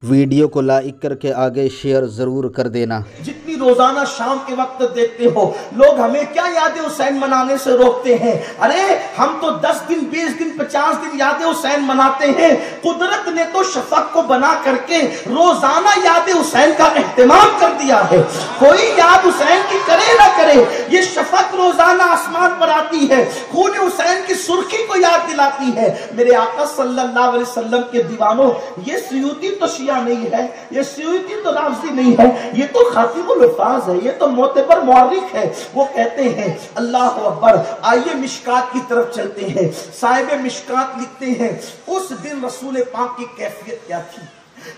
Video کو like کر کے آگے شیئر ضرور کر دینا۔ جتنی روزانہ شام کے وقت دیکھتے ہو لوگ ہمیں کیا یاد حسین منانے سے روکتے ہیں؟ ارے ہم تو 10 دن 20 دن 50 دن یاد حسین مناتے ہیں۔ قدرت نے تو شفق کو بنا کر کے روزانہ یاد حسین کا اہتمام کر دیا ہے۔ کوئی یاد حسین کی کرے نہ کرے، یہ شفق روزانہ آسمان پر آتی ہے، خون حسین کی سرخی کو یاد دلاتی ہے۔ میرے آقا صلی اللہ علیہ وسلم کے دیوانوں، یہ سیوطی تو شیعہ نہیں ہے، یہ سیوطی تو رافضی نہیں ہے، یہ تو خاتم الحفاظ ہے، یہ تو معتبر مورخ ہے۔ وہ کہتے ہیں اللہ اکبر۔ آئیے مشکات کی طرف چلتے ہیں۔ صاحب مشکات لکھتے ہیں اس دن رسول پاک کی کیفیت کیا تھی،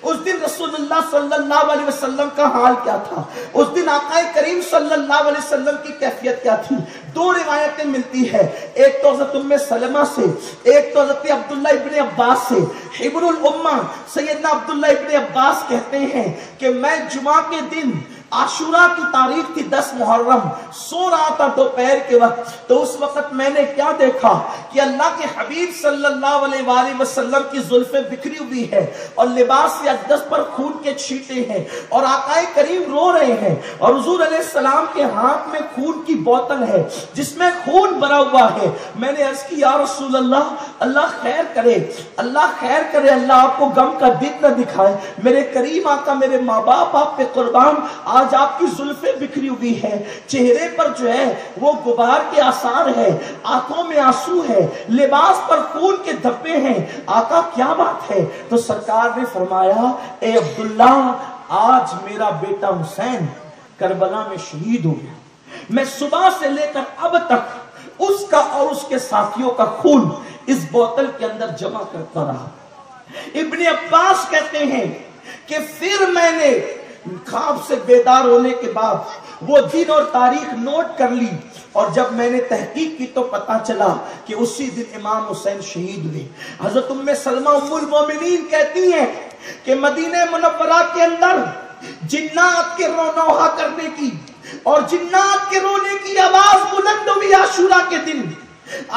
اس دن رسول اللہ صلی اللہ علیہ وسلم کا حال کیا تھا، اس دن آقا کریم صلی اللہ علیہ وسلم کی کیفیت کیا تھی۔ دو روایتیں ملتی ہے، ایک تو حضرت ام سلمہ سے، ایک تو حضرت عبداللہ ابن عباس سے۔ حبر الامہ سیدنا عبداللہ ابن عباس کہتے ہیں کہ میں جمعہ کے دن، عاشوراء کی تاریخ تھی 10 محرم، سو رہا تھا دوپہر کے وقت، تو اس وقت میں نے کیا دیکھا کہ اللہ کے حبیب صلی اللہ علیہ وآلہ وسلم کی زلفیں بکھری ہوئی ہے اور لباس اقدس پر خون کے چھینٹے ہیں، اور آقا کریم رو رہے ہیں، اور حضور علیہ السلام کے ہاتھ میں خون کی بوتل ہے جس میں خون بھرا ہوا ہے۔ میں نے عرض کی یا رسول اللہ، اللہ خیر کرے، اللہ خیر کرے، اللہ آپ کو غم کا دن نہ دکھائے، میرے کریم آقا، میرے ماں باپ آپ پہ قربان، آج آپ کی زلفیں بکھری ہوئی ہیں، چہرے پر جو ہے وہ غبار کے آثار ہے، آنکھوں میں آنسو ہے، لباس پر خون کے دھبے ہیں، آقا کیا بات ہے؟ تو سرکار نے فرمایا اے عبداللہ، آج میرا بیٹا حسین کربلا میں شہید ہو گیا، میں صبح سے لے کر اب تک اس کا اور اس کے ساتھیوں کا خون اس بوتل کے اندر جمع کرتا رہا۔ ابن عباس کہتے ہیں کہ پھر میں نے خواب سے بیدار ہونے کے بعد وہ دن اور تاریخ نوٹ کر لی، اور جب میں نے تحقیق کی تو پتا چلا کہ اسی دن امام حسین شہید ہوئے۔ حضرت ام سلمہ ام المومنین کہتی ہیں کہ مدینہ منورہ کے اندر جنات کے رونوحہ کرنے کی اور جنات کے رونے کی آواز بلند ہوئی عاشوراء کے دن۔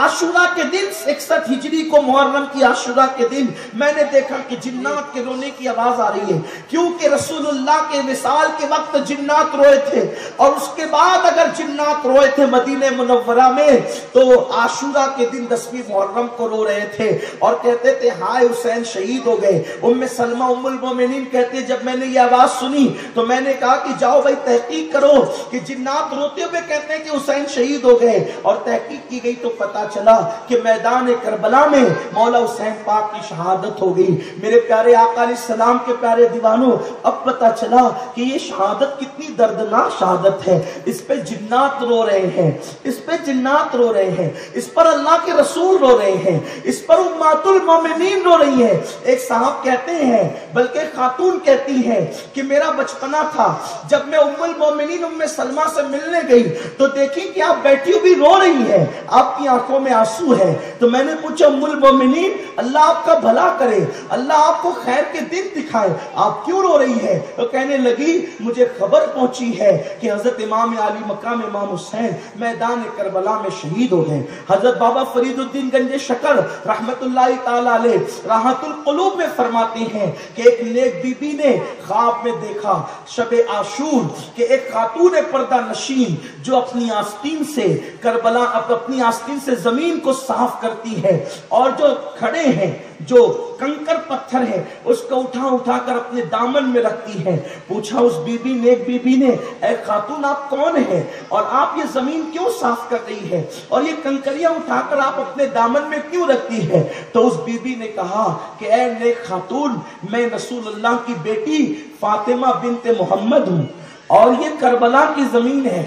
عاشوراء کے دن 61 ہجری کو محرم کی عاشوراء کے دن میں نے دیکھا کہ جنات کے رونے کی آواز آ رہی ہے، کیونکہ رسول اللہ کے وصال کے وقت جنات روئے تھے، اور اس کے بعد اگر جنات روئے تھے مدینہ منورہ میں تو عاشوراء کے دن 10ویں محرم کو رو رہے تھے اور کہتے تھے ہائے حسین شہید ہو گئے۔ ام سلمہ ام المومنین کہتے ہیں جب میں نے یہ آواز سنی تو میں نے کہا کہ جاؤ بھائی تحقیق کرو کہ جنات روتے ہوئے کہتے ہیں کہ حسین شہید ہو گئے، اور تحقیق کی گئی تو پتا چلا کہ میدان کربلا میں مولا حسین پاک کی شہادت ہو گئی۔ میرے پیارے آقا علیہ السلام کے پیارے دیوانوں، اب پتا چلا کہ یہ شہادت کتنی دردناک شہادت ہے۔ اس پہ جنات رو رہے ہیں، اس پہ جنات رو رہے ہیں، اس پر اللہ کے رسول رو رہے ہیں، اس پر امہات المومنین رو رہی ہیں۔ ایک صاحب کہتے ہیں، بلکہ خاتون کہتی ہیں کہ میرا بچپنا تھا، جب میں ام المومنین ام سلمہ سے ملنے گئی تو دیکھی کہ آپ بیٹھی ہوئی رو رہی ہیں، آپ کی آنکھوں میں آنسو ہے، تو میں نے پوچھا ام المومنین اللہ آپ کا بھلا کرے، اللہ آپ کو خیر کے دن دکھائے، آپ کیوں رو رہی ہے؟ تو کہنے لگی مجھے خبر پہنچی ہے کہ حضرت امام علی مقام امام حسین میدان کربلا میں شہید ہو گئے۔ حضرت بابا فرید الدین گنج شکر رحمت اللہ تعالی علیہ راحت القلوب میں فرماتے ہیں کہ ایک نیک بی بی نے خواب میں دیکھا شب عاشور کہ ایک خاتون پردہ نشین جو اپنی آستین سے کربلا اپنی آستین سے زمین کو صاف کرتی ہے، اور جو کھڑے ہیں جو کنکر پتھر ہے اس کو اٹھا کر اپنے دامن میں رکھتی ہے۔ پوچھا اس بی بی نے، ایک بی بی نے، اے خاتون آپ کون ہیں اور آپ یہ زمین کیوں صاف کر رہی ہے اور یہ کنکریاں اٹھا کر آپ اپنے دامن میں کیوں رکھتی ہے؟ تو اس بی بی نے کہا کہ اے نیک خاتون، میں رسول اللہ کی بیٹی فاطمہ بنت محمد ہوں، اور یہ کربلا کی زمین ہے،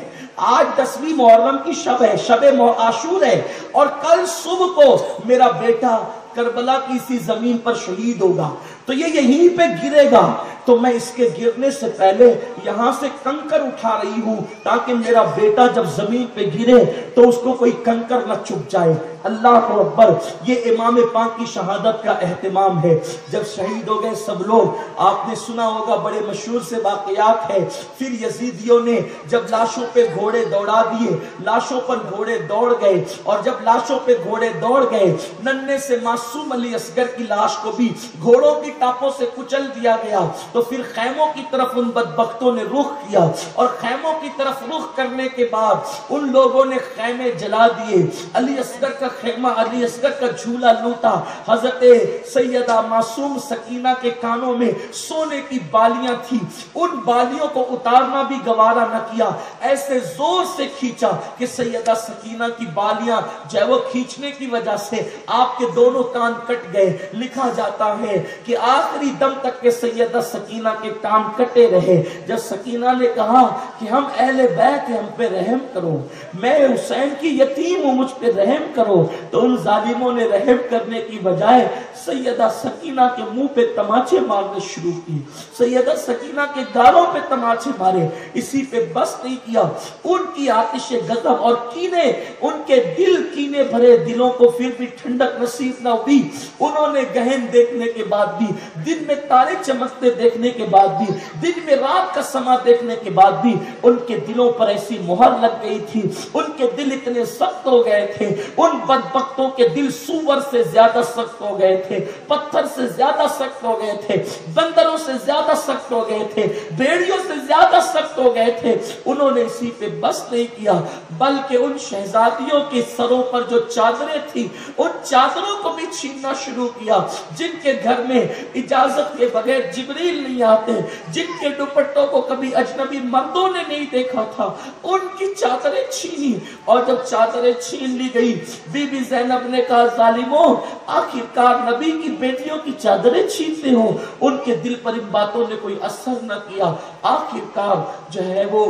آج 10ویں محرم کی شب ہے، شب عاشور ہے، اور کل صبح کو میرا بیٹا کربلا کی اسی زمین پر شہید ہوگا، تو یہ یہیں پہ گرے گا، تو میں اس کے گرنے سے پہلے یہاں سے کنکر اٹھا رہی ہوں تاکہ میرا بیٹا جب زمین پہ گرے تو اس کو کوئی کنکر نہ چپ جائے۔ اللہ اکبر، یہ امام پاک کی شہادت کا اہتمام ہے۔ جب شہید ہو گئے سب لوگ، آپ نے سنا ہوگا بڑے مشہور سے واقعات ہے، پھر یزیدیوں نے جب لاشوں پہ گھوڑے دوڑا دیے، لاشوں پر گھوڑے دوڑ گئے، اور جب لاشوں پہ گھوڑے دوڑ گئے، ننھے سے معصوم علی اصغر کی لاش کو بھی گھوڑوں کی ٹاپوں سے کچل دیا گیا، تو پھر خیموں کی طرف ان بدبختوں نے رخ کیا، اور خیموں کی طرف رخ کرنے کے بعد ان لوگوں نے خیمے جلا دیے، علی اصغر کا خیمہ، علی اصغر کا جھولا لوٹا، حضرت سیدہ معصوم سکینہ کے کانوں میں سونے کی بالیاں تھی، ان بالیوں کو اتارنا بھی گوارا نہ کیا، ایسے زور سے کھینچا کہ سیدہ سکینہ کی بالیاں جو ہے وہ کھینچنے کی وجہ سے آپ کے دونوں کان کٹ گئے۔ لکھا جاتا ہے کہ آخری دم تک کے سیدہ سکینہ کے کان کٹے رہے۔ جب سکینہ نے کہا کہ ہم اہل بیت ہیں، ہم پہ رحم کرو، میں حسین کی یتیم ہوں، مجھ پہ رحم کرو، تو ان ظالموں نے رحم کرنے کی بجائے سیدہ سکینہ کے منہ پہ تماچے مارنے شروع کی، سیدہ سکینہ کے گالوں پہ تماچے مارے۔ اسی پہ بس نہیں کیا، ان کی آتش غضب اور کینے، ان کے دل کینے بھرے دلوں کو پھر بھی ٹھنڈک نصیب نہ ہوئی۔ انہوں نے گہن دیکھنے کے بعد بھی، دن میں تارے چمکتے دیکھنے کے بعد بھی، دن میں رات کا سما دیکھنے کے بعد بھی ان کے دلوں پر ایسی مہر لگ گئی تھی، ان کے دل اتنے سخت ہو گئے تھے، ان بدبختوں کے دل سور سے زیادہ سخت ہو گئے تھے، پتھر سے زیادہ سخت ہو گئے تھے، بندروں سے زیادہ سخت ہو گئے تھے، بھیڑیوں سے زیادہ سخت ہو گئے تھے۔ انہوں نے اسی پہ بس نہیں کیا، بلکہ ان شہزادیوں کے سروں پر جو چادریں تھی، ان چادروں کو بھی چھیننا شروع کیا، جن کے گھر میں اجازت کے بغیر جبریل نہیں آتے، جن کے دوپٹوں کو کبھی اجنبی مردوں نے نہیں دیکھا تھا، ان کی چادریں چھینی۔ اور جب چادریں چھین لی گئی، بی بی زینب نے کہا ظالموں، آخرکار نبی کی بیٹیوں کی چادریں چھینتے ہو۔ ان کے دل پر ان باتوں نے کوئی اثر نہ کیا، آخرکار جو ہے وہ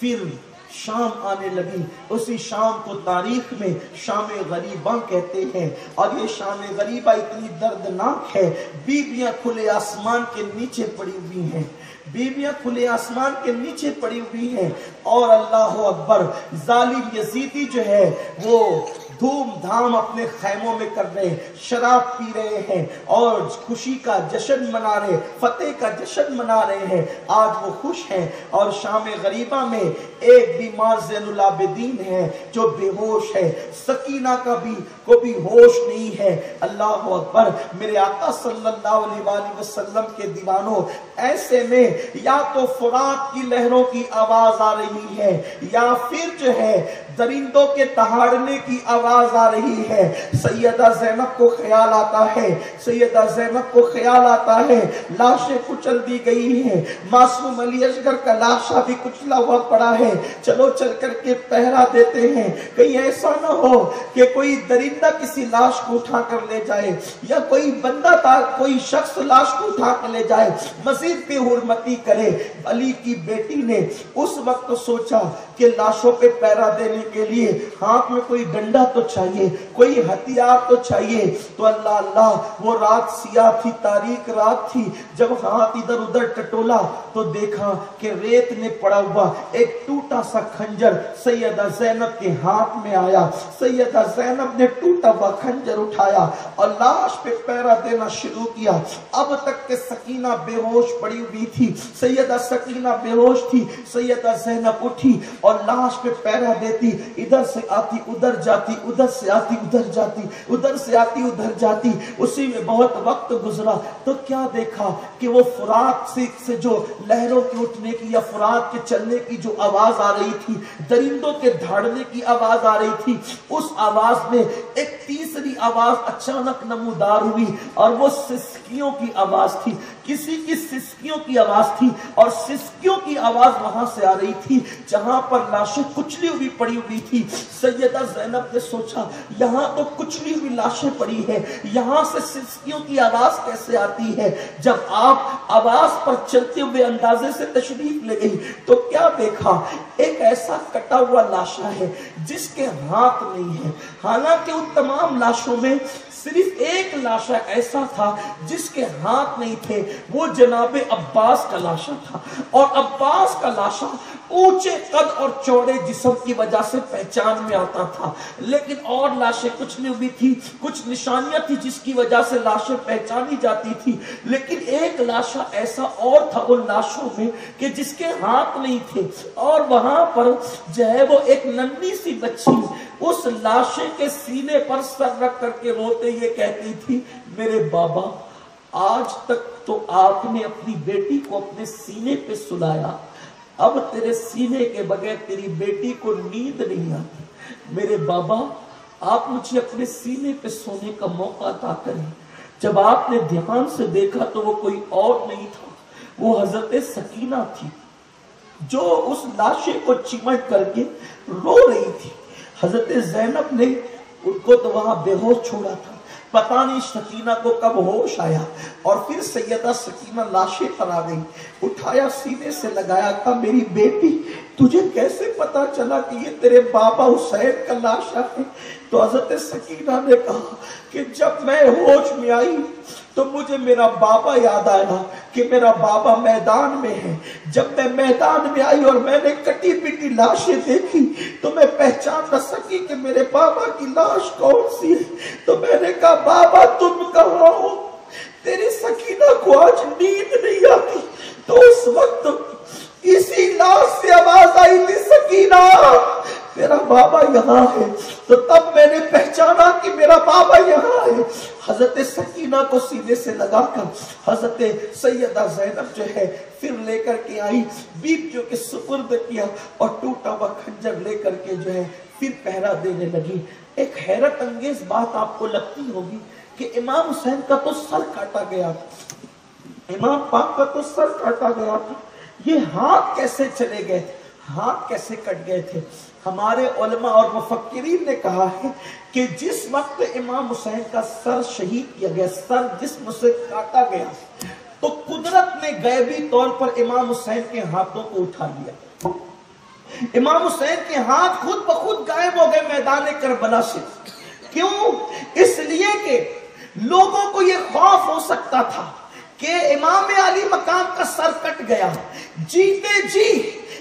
پھر شام آنے لگی۔ اسی شام کو تاریخ میں شام غریبہ کہتے ہیں، اور یہ شام غریبہ اتنی دردناک ہے، بیویاں کھلے آسمان کے نیچے پڑی ہوئی ہیں، بیویاں کھلے آسمان کے نیچے پڑی ہوئی ہیں، اور اللہ اکبر، ظالم یزیدی جو ہے وہ دھوم دھام اپنے خیموں میں کر رہے، شراب پی رہے ہیں اور خوشی کا جشن منا رہے، فتح کا جشن منا رہے ہیں۔ آج وہ خوش ہیں، اور شام غریبہ میں ایک بیمار زین العابدین ہے جو بے ہوش ہے، سکینہ کا بھی کوئی ہوش نہیں ہے۔ اللہ اکبر، میرے آقا صلی اللہ علیہ وآلہ وسلم کے دیوانوں، ایسے میں یا تو فرات کی لہروں کی آواز آ رہی ہے، یا پھر جو ہے درندوں کے دہاڑنے کی آواز آ رہی ہے۔ سیدہ زینب کو خیال آتا ہے، سیدہ زینب کو خیال آتا ہے، لاشیں کچل دی گئی ہیں، معصوم علی اصغر کا لاشا بھی کچلا ہوا پڑا ہے، چلو چل کر کے پہرا دیتے ہیں، کہیں ایسا نہ ہو کہ کوئی درندہ کسی لاش کو اٹھا کر لے جائے، یا کوئی بندہ کوئی شخص لاش کو اٹھا کر لے جائے، مزید بے حرمتی کرے۔ علی کی بیٹی نے اس وقت سوچا کہ لاشوں پہ پہرا دینے کے لیے ہاتھ میں کوئی ڈنڈا تو چاہیے، کوئی ہتھیار تو چاہیے، تو اللہ اللہ، وہ رات سیاہ تھی، تاریک رات تھی، جب ہاتھ ادھر ادھر ٹٹولا تو دیکھا کہ ریت میں پڑا ہوا ایک ٹوٹا سا خنجر سیدہ زینب کے ہاتھ میں آیا۔ سیدہ زینب نے ٹوٹا ہوا خنجر اٹھایا اور لاش پہ پہرا دینا شروع کیا۔ اب تک کہ سکینہ بے ہوش پڑی ہوئی تھی، سیدہ سکینہ بے ہوش تھی، سیدہ زینب اٹھی اور لاش پہ پہرا دیتی، ادھر سے آتی ادھر جاتی، ادھر سے آتی ادھر جاتی، ادھر سے آتی ادھر جاتی۔ اسی میں بہت وقت گزرا تو کیا دیکھا کہ وہ فرات سے جو لہروں کے اٹھنے کی یا فرات کے چلنے کی جو آواز آ رہی تھی، درندوں کے دھاڑنے کی آواز آ رہی تھی، اس آواز میں ایک تیسری آواز اچانک نمودار ہوئی، اور وہ سسکیوں کی آواز تھی، کسی کی سسکیوں کی آواز تھی، اور سسکیوں کی آواز وہاں سے آ رہی تھی جہاں پر لاشیں کچلی ہوئی پڑی ہوئی تھی۔ سیدہ زینب نے سوچا یہاں تو کچلی ہوئی لاشیں پڑی ہیں، یہاں سے سسکیوں کی آواز کیسے آتی ہے؟ جب آپ آواز پر چلتے ہوئے اندازے سے تشریف لے گئی تو کیا دیکھا؟ ایک ایسا کٹا ہوا لاشا ہے جس کے ہاتھ نہیں ہے، حالانکہ ان تمام لاشوں میں صرف ایک لاشا ایسا تھا جس کے ہاتھ نہیں تھے، وہ جناب عباس کا لاشا تھا، اور عباس کا لاشا اونچے قد اور چوڑے جسم کی وجہ سے پہچان میں آتا تھا، لیکن اور لاشیں کچھ نہیں بھی تھی، کچھ نشانیاں تھی جس کی وجہ سے لاشیں پہچانی جاتی تھی، لیکن ایک لاشا ایسا اور تھا ان لاشوں میں کہ جس کے ہاتھ نہیں تھے، اور وہاں پر جو ہے وہ ایک ننھی سی بچی اس لاشے کے سینے پر سر رکھ کر کے روتے یہ کہتی تھی، میرے بابا آج تک تو آپ نے اپنی بیٹی کو اپنے سینے پہ سلایا، اب تیرے سینے کے بغیر تیری بیٹی کو نیند نہیں آتی، میرے بابا آپ مجھے اپنے سینے پہ سونے کا موقع عطا کریں۔ جب آپ نے دھیان سے دیکھا تو وہ کوئی اور نہیں تھا، وہ حضرت سکینہ تھی جو اس لاشے کو چمٹ کر کے رو رہی تھی۔ حضرت زینب نے ان کو تو وہاں بے ہوش چھوڑا تھا، پتہ نہیں سکینہ کو کب ہوش آیا، اور پھر سیدہ سکینہ لاشے پر آ گئی، اٹھایا سینے سے لگایا، کہا میری بیٹی تجھے کیسے پتا چلا کہ یہ تیرے بابا حسین کا لاشا ہے؟ تو حضرت سکینہ نے کہا کہ جب میں ہوش میں آئی تو مجھے میرا بابا یاد آیا کہ میرا بابا میدان میں ہے۔ جب میں میدان میں آئی اور میں نے کٹی پٹی لاشیں دیکھی تو میں پہچان نہ سکی کہ میرے بابا کی لاش کون سی ہے، تو میں نے کہا بابا تم کہاں ہو؟ تیری سکینہ کو آج نیند نہیں آتی۔ تو اس وقت اسی لاش سے آواز آئی تھی، سکینہ میرا بابا یہاں ہے۔ تو تب میں نے پہچانا کہ میرا بابا یہاں ہے۔ حضرت سکینہ کو سینے سے لگا کر حضرت سیدہ زینب جو ہے پھر لے کر کے آئی، بیویوں کے سپرد کیا، اور ٹوٹا ہوا خنجر لے کر کے جو ہے پھر پہرا دینے لگی۔ ایک حیرت انگیز بات آپ کو لگتی ہوگی کہ امام حسین کا تو سر کاٹا گیا تھا، امام پاک کا تو سر کاٹا گیا تھا، یہ ہاتھ کیسے چلے گئے تھے، ہاتھ کیسے کٹ گئے تھے؟ ہمارے علماء اور مفکرین نے کہا ہے کہ جس وقت امام حسین کا سر شہید کیا گیا، سر جسم سے کاٹا گیا، تو قدرت نے غیبی طور پر امام حسین کے ہاتھوں کو اٹھا لیا۔ امام حسین کے ہاتھ خود بخود غائب ہو گئے میدان کربلا سے۔ کیوں؟ اس لیے کہ لوگوں کو یہ خوف ہو سکتا تھا کہ امام علی مقام کا سر کٹ گیا، جیتے جی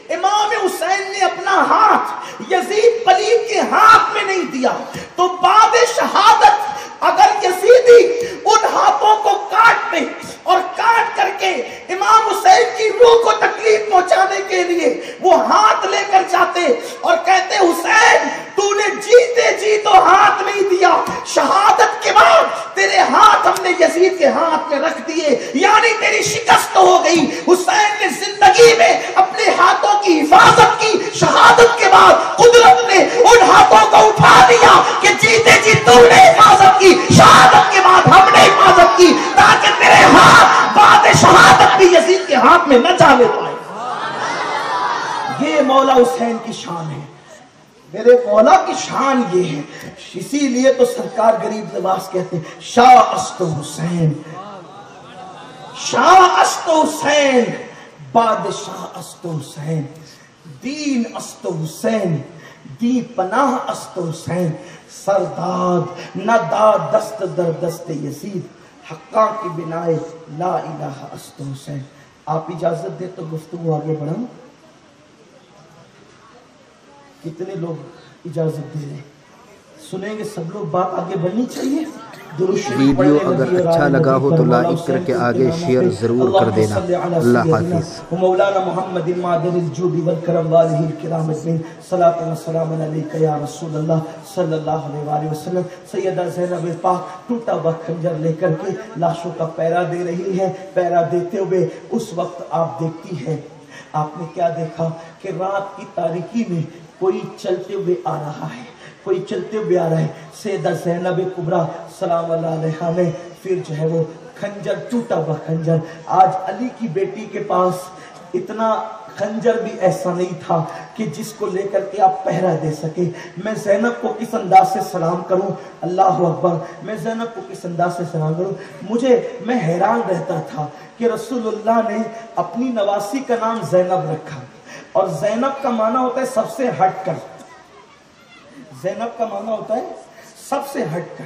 امام حسین نے اپنا ہاتھ یزید پلید کے ہاتھ میں نہیں دیا، تو بعد شہادت اگر یزیدی ان ہاتھوں کو کاٹتے اور کاٹ کر کے امام حسین کی روح کو تکلیف پہنچانے کے لیے وہ ہاتھ لے کر جاتے اور کہتے حسین تو نے جیتے جی تو ہاتھ نہیں دیا، شہادت کے بعد تیرے ہاتھ ہم نے یزید کے ہاتھ میں رکھ دیے، یعنی تیری شکست ہو گئی۔ حسین نے زندگی میں اپنے ہاتھوں کی حفاظت کی، شہادت کے بعد قدرت نے ان ہاتھوں کو اٹھا دیا کہ جیتے جی تو نے حفاظت کی، شہادت کے بعد ہم نے حفاظت کی، تاکہ تیرے ہاتھ بعد شہادت بھی یزید کے ہاتھ میں نہ جانے پائے۔ یہ مولا حسین کی شان ہے، میرے مولا کی شان یہ ہے۔ اسی لیے تو سرکار غریب نواز کہتے ہیں شاہ است حسین، شاہ است حسین، بادشاہ است حسین، دین است حسین، دی پناہ است حسین، سرداد نہ داد دست در دست یزید، حقاں کی بنائے لا الہ است حسین۔ آپ اجازت دے تو گفتگو آگے بڑھاؤں؟ کتنے لوگ اجازت دے رہے ہیں؟ سنیں گے سب لوگ، بات آگے بڑھنی چاہیے۔ ویڈیو اگر اچھا لگا ہو تو لائک کر کے آگے شیئر ضرور کر دینا۔ اللہ حافظ۔ مولانا محمد معدن الجود والکرم والہ الکرام اجمعین، صلاۃ و سلام علیک یا رسول اللہ صلی اللہ علیہ وآلہ وسلم۔ سیدہ زینب پاک ٹوٹا ہوا خنجر لے کر کے لاشوں کا پہرا دے رہی ہے۔ پہرا دیتے ہوئے اس وقت آپ دیکھتی ہیں، آپ نے کیا دیکھا کہ رات کی تاریکی میں کوئی چلتے ہوئے آ رہا ہے، کوئی چلتے ہوئے آ رہا ہے۔ سیدہ زینب کبریٰ سلام اللہ علیہا نے پھر جو ہے وہ خنجر، ٹوٹا ہوا خنجر، آج علی کی بیٹی کے پاس اتنا خنجر بھی ایسا نہیں تھا کہ جس کو لے کر کے آپ پہرا دے سکے۔ میں زینب کو کس انداز سے سلام کروں، اللہ اکبر، میں زینب کو کس انداز سے سلام کروں؟ میں حیران رہتا تھا کہ رسول اللہ نے اپنی نواسی کا نام زینب رکھا، اور زینب کا معنی ہوتا ہے سب سے ہٹ کر، زینب کا معنی ہوتا ہے سب سے ہٹ کر،